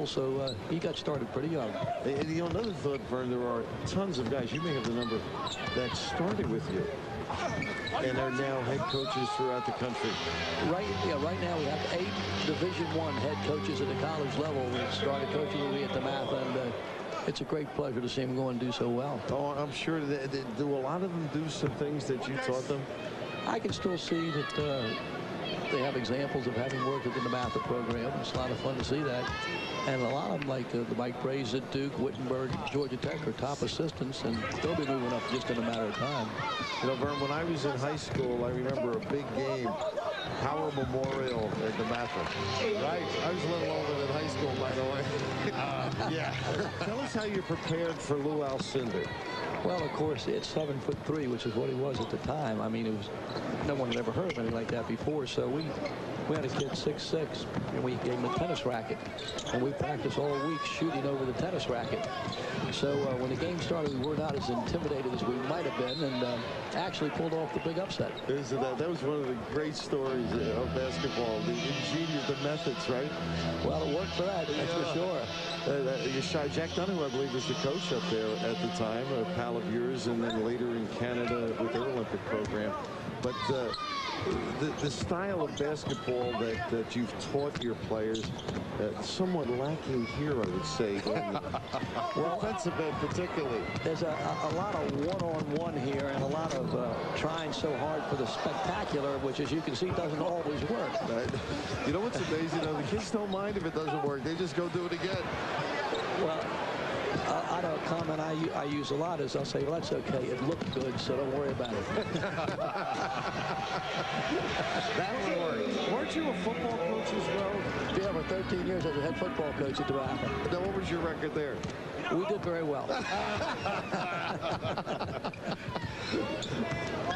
So he got started pretty young. And you know, another thought, Vern, there are tons of guys, you may have the number, that started with you and are now head coaches throughout the country. Right now we have 8 Division I head coaches at the college level that started coaching with me at the math, and it's a great pleasure to see them go and do so well. Oh, I'm sure. Do a lot of them do some things that you taught them? I can still see that they have examples of having worked within the math program. It's a lot of fun to see that. And a lot of them, like the Mike Brays at Duke, Wittenberg, Georgia Tech, are top assistants, and they'll be moving up just in a matter of time. You know, Vern, when I was in high school, I remember a big game, Power Memorial at the math. Right. I was a little older than high school, by the way. Yeah. Tell us how you prepared for Lou Alcindor. Well, of course, it's 7'3", which is what he was at the time. I mean, it was no one had ever heard of anything like that before. So we had a kid 6'6", and we gave him a tennis racket, and we practiced all week shooting over the tennis racket. So when the game started, we were not as intimidated as we might have been, and actually pulled off the big upset. That was one of the great stories of basketball. The ingenious, the methods, right? Well, it worked for that, that's for sure. Jack Dunn, who I believe was the coach up there at the time, a pal of yours, and then later in Canada with their Olympic program. But the style of basketball that you've taught your players, somewhat lacking here, I would say. Well, offensive end particularly. There's a lot of one-on-one here, and a lot of trying so hard for the spectacular, which, as you can see, doesn't always work. You know what's amazing, though? The kids don't mind if it doesn't work. They just go do it again. Well, I know a comment I use a lot is I'll say, well, that's okay. It looked good, so don't worry about it. That'll work. Weren't you a football coach as well? Yeah, for 13 years as a head football coach at the math. Now, what was your record there? We did very well.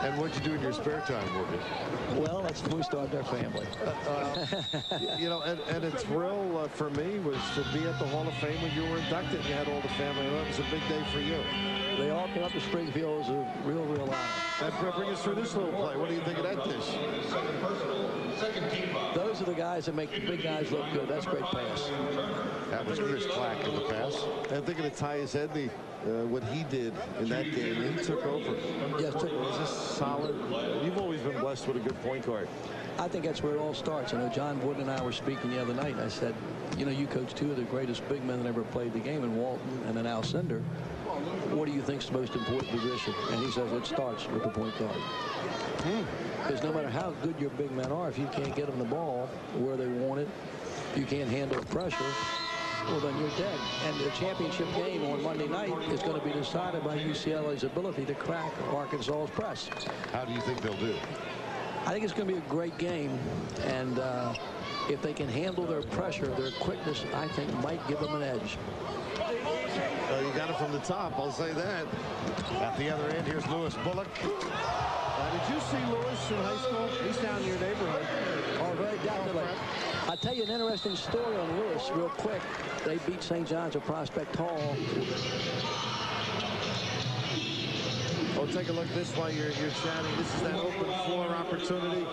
And what'd you do in your spare time, Morgan? Well, that's when we started our family. You know, and a thrill for me was to be at the Hall of Fame when you were inducted. You had all the family. It was a big day for you. They all came up to Springfield. It was a real honor. And bring us through this little play. What do you think of that dish? Those are the guys that make the big guys look good. That's a great pass. That was Chris Clack in the pass. And thinking of Tyus Edney, what he did in that game, he took over. Yes, it was a solid. You've always been blessed with a good point guard. I think that's where it all starts. You know, John Wood and I were speaking the other night, and I said, you know, you coached 2 of the greatest big men that ever played the game, in Walton and in Alcindor. What do you think is the most important position? And he says it starts with the point guard. Because no matter how good your big men are, if you can't get them the ball where they want it, you can't handle the pressure, well, then you're dead. And the championship game on Monday night is going to be decided by UCLA's ability to crack Arkansas's press. How do you think they'll do? I think it's going to be a great game, and if they can handle their pressure, their quickness, I think, might give them an edge. You got it from the top, I'll say that. At the other end, here's Lewis Bullock. Did you see Lewis in high school? He's down in your neighborhood. Oh, very definitely. I'll tell you an interesting story on Lewis real quick. They beat St. John's at Prospect Hall. Oh, take a look at this while you're chatting. This is that open floor opportunity.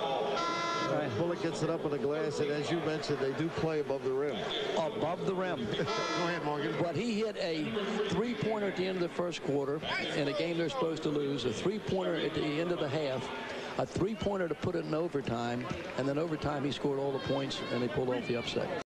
Bullock gets it up on the glass, and as you mentioned, they do play above the rim. Above the rim. Go ahead, Morgan. But he hit a 3-pointer at the end of the first quarter in a game they're supposed to lose, a 3-pointer at the end of the half, a 3-pointer to put it in overtime, and then overtime he scored all the points, and they pulled off the upset.